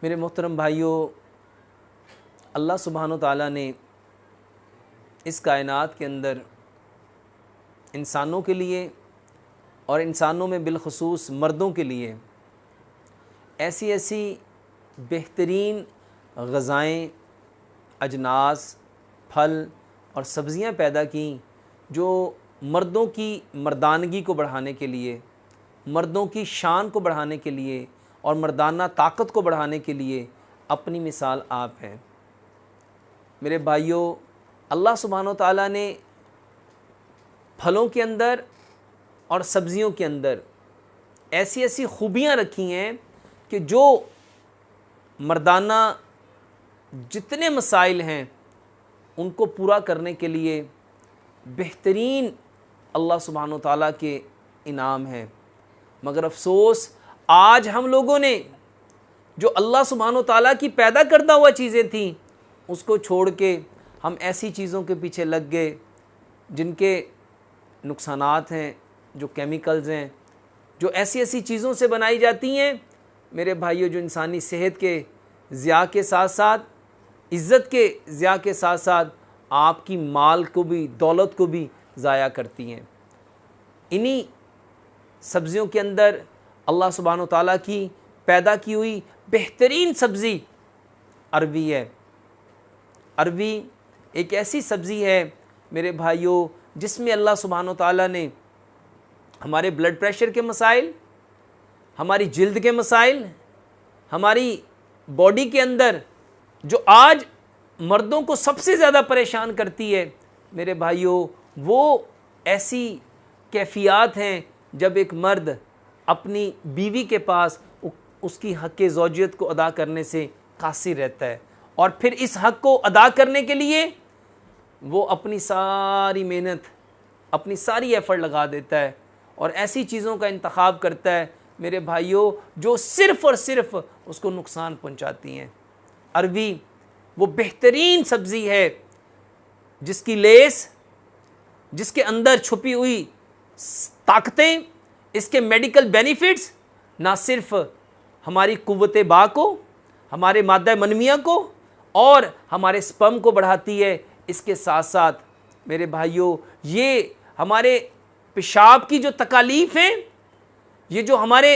मेरे मोहतरम भाइयों, अल्लाह सुब्हानो ताला ने इस कायनात के अंदर इंसानों के लिए और इंसानों में बिलखसूस मर्दों के लिए ऐसी ऐसी बेहतरीन ग़ज़ाएँ, अजनास, फल और सब्ज़ियाँ पैदा की जो मर्दों की मर्दानगी को बढ़ाने के लिए, मर्दों की शान को बढ़ाने के लिए और मर्दाना ताकत को बढ़ाने के लिए अपनी मिसाल आप हैं। मेरे भाइयों, अल्लाह सुब्हानो ताला ने फलों के अंदर और सब्ज़ियों के अंदर ऐसी ऐसी खूबियाँ रखी हैं कि जो मर्दाना जितने मसाइल हैं उनको पूरा करने के लिए बेहतरीन अल्लाह सुब्हानो ताला के इनाम हैं। मगर अफसोस, आज हम लोगों ने जो अल्लाह सुब्हानो ताला की पैदा करता हुआ चीज़ें थीं उसको छोड़ के हम ऐसी चीज़ों के पीछे लग गए जिनके नुकसानात हैं, जो केमिकल्स हैं, जो ऐसी ऐसी चीज़ों से बनाई जाती हैं मेरे भाइयों, जो इंसानी सेहत के ज़िया के साथ साथ, इज़्ज़त के ज़िया के साथ साथ आपकी माल को भी, दौलत को भी ज़ाया करती हैं। इन्हीं सब्ज़ियों के अंदर अल्लाह सुब्हानो ताला की पैदा की हुई बेहतरीन सब्ज़ी अरवी है। अरवी एक ऐसी सब्ज़ी है मेरे भाइयों जिसमें अल्लाह सुब्हानो ताला ने हमारे ब्लड प्रेशर के मसाइल, हमारी जिल्द के मसाइल, हमारी बॉडी के अंदर जो आज मर्दों को सबसे ज़्यादा परेशान करती है मेरे भाइयों, वो ऐसी कैफियत हैं जब एक मर्द अपनी बीवी के पास उसकी हक़ ज़ौजियत को अदा करने से कासिर रहता है और फिर इस हक़ को अदा करने के लिए वो अपनी सारी मेहनत, अपनी सारी एफ़र्ट लगा देता है और ऐसी चीज़ों का इंतखाब करता है मेरे भाइयों जो सिर्फ़ और सिर्फ़ उसको नुकसान पहुंचाती हैं। अरवी वो बेहतरीन सब्ज़ी है जिसकी लेस, जिसके अंदर छुपी हुई ताकतें, इसके मेडिकल बेनिफिट्स ना सिर्फ़ हमारी कुव्वत बा को, हमारे मादा मनमिया को और हमारे स्पर्म को बढ़ाती है, इसके साथ साथ मेरे भाइयों ये हमारे पेशाब की जो तकालीफ़ हैं, ये जो हमारे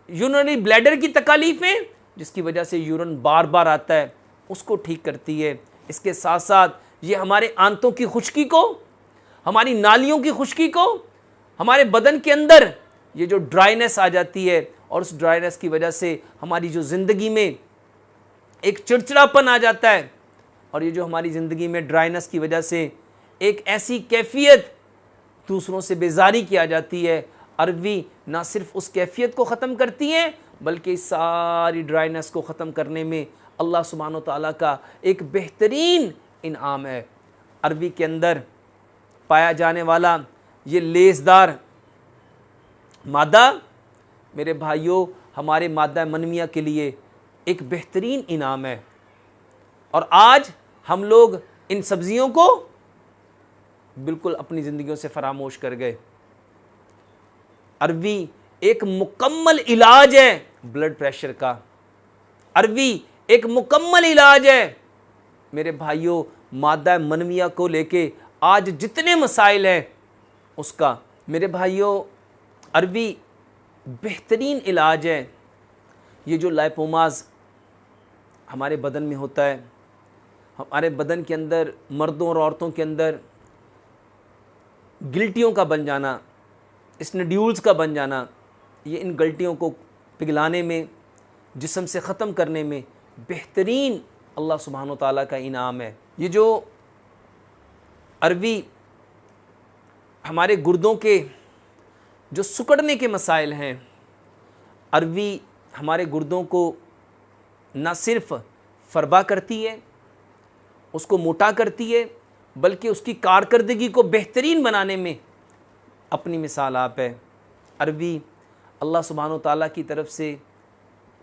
यूरिनरी ब्लैडर की तकालीफ़ हैं जिसकी वजह से यूरिन बार बार आता है, उसको ठीक करती है। इसके साथ साथ ये हमारे आंतों की खुश्की को, हमारी नालियों की खुश्की को, हमारे बदन के अंदर ये जो ड्राइनेस आ जाती है और उस ड्राइनेस की वजह से हमारी जो ज़िंदगी में एक चिड़चिड़ापन आ जाता है और ये जो हमारी ज़िंदगी में ड्राइनेस की वजह से एक ऐसी कैफियत दूसरों से बेजारी की आ जाती है, अरवी ना सिर्फ उस कैफियत को ख़त्म करती है बल्कि इस सारी ड्राइनेस को ख़त्म करने में अल्लाह सुब्हानो ताला का एक बेहतरीन इनाम है। अरवी के अंदर पाया जाने वाला ये लेसदार मादा मेरे भाइयों हमारे मादा मनमिया के लिए एक बेहतरीन इनाम है और आज हम लोग इन सब्जियों को बिल्कुल अपनी ज़िंदगियों से फरामोश कर गए। अरवी एक मुकम्मल इलाज है ब्लड प्रेशर का। अरवी एक मुकम्मल इलाज है मेरे भाइयों मादा मनमिया को लेके आज जितने मसाइल हैं उसका। मेरे भाइयों अरवी बेहतरीन इलाज है। ये जो लाइपोमास हमारे बदन में होता है, हमारे बदन के अंदर मर्दों और औरतों के अंदर गिल्टियों का बन जाना, स्नड्यूल्स का बन जाना, ये इन गल्टियों को पिघलाने में, जिस्म से ख़त्म करने में बेहतरीन अल्लाह सुब्हानो ताला का इनाम है। ये जो अरवी हमारे गुर्दों के जो सिकुड़ने के मसाइल हैं, अरवी हमारे गुर्दों को न सिर्फ फरबा करती है, उसको मोटा करती है, बल्कि उसकी कारकर्दगी को बेहतरीन बनाने में अपनी मिसाल आप है। अरवी अल्लाह सुब्हानो ताला की तरफ से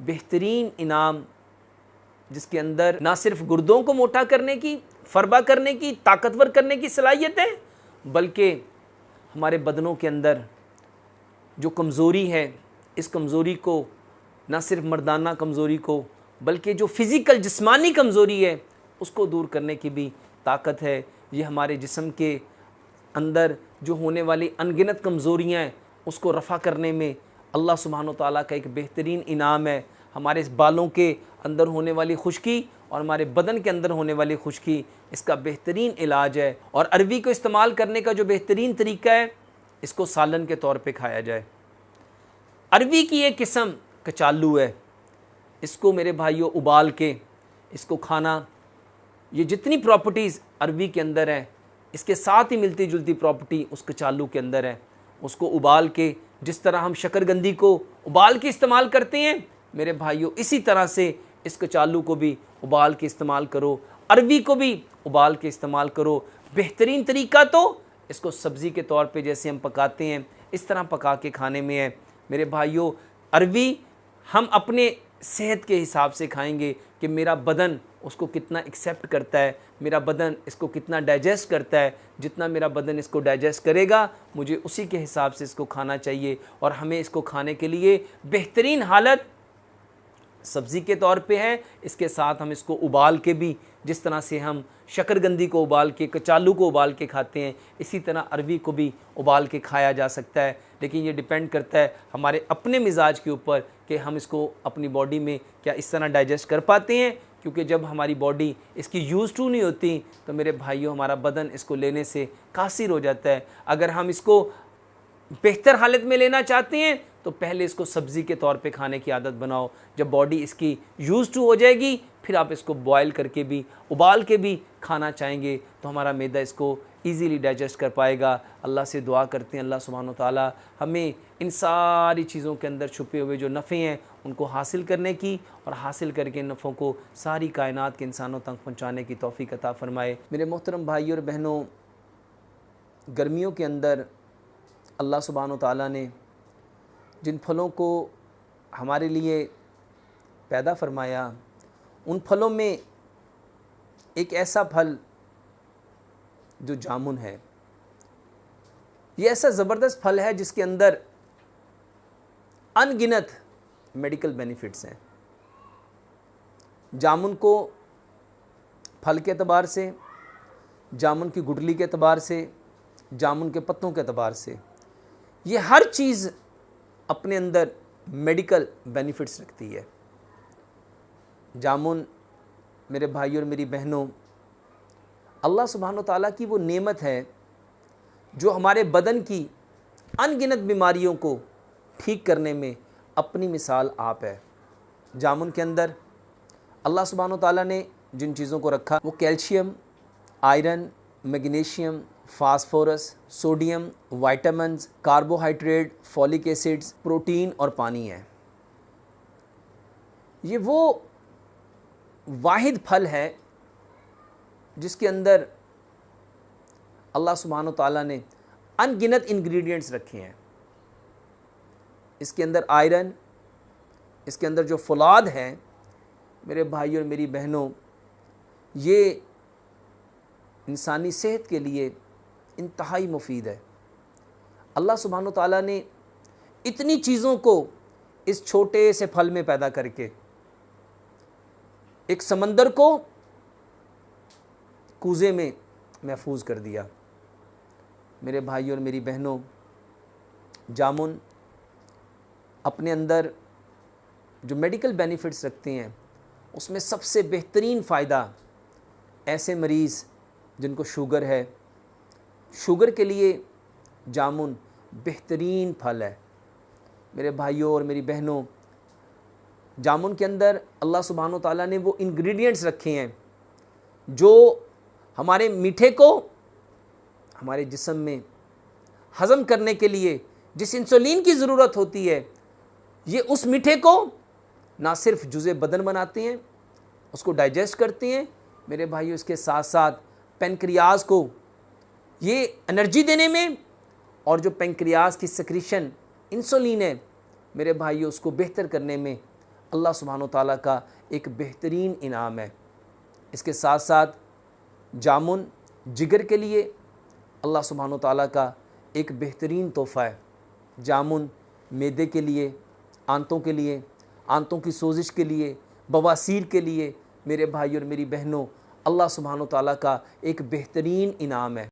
बेहतरीन इनाम जिसके अंदर ना सिर्फ गुर्दों को मोटा करने की, फरबा करने की, ताकतवर करने की सलाहियत है, बल्कि हमारे बदनों के अंदर जो कमज़ोरी है, इस कमज़ोरी को, ना सिर्फ मर्दाना कमज़ोरी को, बल्कि जो फ़िज़िकल जिस्मानी कमज़ोरी है उसको दूर करने की भी ताकत है। ये हमारे जिस्म के अंदर जो होने वाली अनगिनत कमज़ोरियाँ हैं उसको रफ़ा करने में अल्लाह सुब्हानो तआला का एक बेहतरीन इनाम है। हमारे बालों के अंदर होने वाली खुश्की और हमारे बदन के अंदर होने वाली खुश्की, इसका बेहतरीन इलाज है। और अरवी को इस्तेमाल करने का जो बेहतरीन तरीका है, इसको सालन के तौर पे खाया जाए। अरवी की एक किस्म कचालू है, इसको मेरे भाइयों उबाल के इसको खाना, ये जितनी प्रॉपर्टीज़ अरवी के अंदर है इसके साथ ही मिलती जुलती प्रॉपर्टी उस कचालू के अंदर है। उसको उबाल के, जिस तरह हम शकरगंदी को उबाल के इस्तेमाल करते हैं मेरे भाइयों, इसी तरह से इस कचालू को भी उबाल के इस्तेमाल करो, अरवी को भी उबाल के इस्तेमाल करो। बेहतरीन तरीका तो इसको सब्ज़ी के तौर पे जैसे हम पकाते हैं इस तरह पका के खाने में है। मेरे भाइयों, अरवी हम अपने सेहत के हिसाब से खाएंगे कि मेरा बदन उसको कितना एक्सेप्ट करता है, मेरा बदन इसको कितना डाइजेस्ट करता है। जितना मेरा बदन इसको डाइजेस्ट करेगा मुझे उसी के हिसाब से इसको खाना चाहिए। और हमें इसको खाने के लिए बेहतरीन हालत सब्ज़ी के तौर पे है, इसके साथ हम इसको उबाल के भी, जिस तरह से हम शकरगंदी को उबाल के, कचालू को उबाल के खाते हैं, इसी तरह अरवी को भी उबाल के खाया जा सकता है। लेकिन ये डिपेंड करता है हमारे अपने मिजाज के ऊपर कि हम इसको अपनी बॉडी में क्या इस तरह डाइजेस्ट कर पाते हैं। क्योंकि जब हमारी बॉडी इसकी यूज़ टू नहीं होती तो मेरे भाइयों हमारा बदन इसको लेने से कासिर हो जाता है। अगर हम इसको बेहतर हालत में लेना चाहते हैं तो पहले इसको सब्ज़ी के तौर पे खाने की आदत बनाओ। जब बॉडी इसकी यूज़ टू हो जाएगी फिर आप इसको बॉयल करके भी, उबाल के भी खाना चाहेंगे तो हमारा मैदा इसको इजीली डाइजेस्ट कर पाएगा। अल्लाह से दुआ करते हैं अल्लाह सुब्हानो तआला हमें इन सारी चीज़ों के अंदर छुपे हुए जो नफ़े हैं उनको हासिल करने की और हासिल करके इन नफ़ों को सारी कायनात के इंसानों तक पहुँचाने की तौफ़ीक़ अता फ़रमाए। मेरे मोहतरम भाइयों और बहनों, गर्मियों के अंदर अल्लाह सुब्हानो तआला ने जिन फलों को हमारे लिए पैदा फरमाया, उन फलों में एक ऐसा फल जो जामुन है, ये ऐसा ज़बरदस्त फल है जिसके अंदर अनगिनत मेडिकल बेनिफिट्स हैं। जामुन को फल के एतबार से, जामुन की गुठली के एतबार से, जामुन के पत्तों के एतबार से, ये हर चीज़ अपने अंदर मेडिकल बेनिफिट्स रखती है। जामुन मेरे भाइयों और मेरी बहनों, अल्लाह सुब्हानो तआला की वो नेमत है जो हमारे बदन की अनगिनत बीमारियों को ठीक करने में अपनी मिसाल आप है। जामुन के अंदर अल्लाह सुब्हानो तआला ने जिन चीज़ों को रखा वो calcium, iron, magnesium, phosphorus, sodium, vitamins, carbohydrate, folic acids, protein और पानी है। ये वो वाहिद फल है जिसके अंदर अल्लाह सुब्हानो तआला ने अनगिनत इंग्रेडिएंट्स रखे हैं। इसके अंदर आयरन, इसके अंदर जो फौलाद है मेरे भाइयों और मेरी बहनों, ये इंसानी सेहत के लिए इंतहाई मुफीद है। अल्लाह सुब्हानो तआला ने इतनी चीज़ों को इस छोटे से फल में पैदा करके एक समंदर को कूज़े में महफूज कर दिया। मेरे भाइयों और मेरी बहनों, जामुन अपने अंदर जो मेडिकल बेनिफिट्स रखते हैं उसमें सबसे बेहतरीन फ़ायदा ऐसे मरीज़ जिनको शुगर है, शुगर के लिए जामुन बेहतरीन फल है। मेरे भाइयों और मेरी बहनों, जामुन के अंदर अल्लाह सुब्हानो तआला ने वो इंग्रेडिएंट्स रखे हैं जो हमारे मीठे को हमारे जिस्म में हज़म करने के लिए जिस इंसुलिन की ज़रूरत होती है, ये उस मीठे को ना सिर्फ जुज़े बदन बनाते हैं, उसको डाइजेस्ट करते हैं मेरे भाइयों, इसके साथ साथ पेनक्रियाज को ये एनर्जी देने में, और जो पेनक्रियाज की सेक्रीशन इंसुलिन है मेरे भाइयों उसको बेहतर करने में अल्लाह सुब्हानो तआला का एक बेहतरीन इनाम है। इसके साथ साथ जामुन जिगर के लिए अल्लाह सुब्हानो तआला का एक बेहतरीन तोहफ़ा है। जामुन मैदे के लिए, आंतों के लिए, आंतों की सोजिश के लिए, बवासीर के लिए मेरे भाई और मेरी बहनों, अल्लाह सुब्हानो तआला का एक बेहतरीन इनाम है।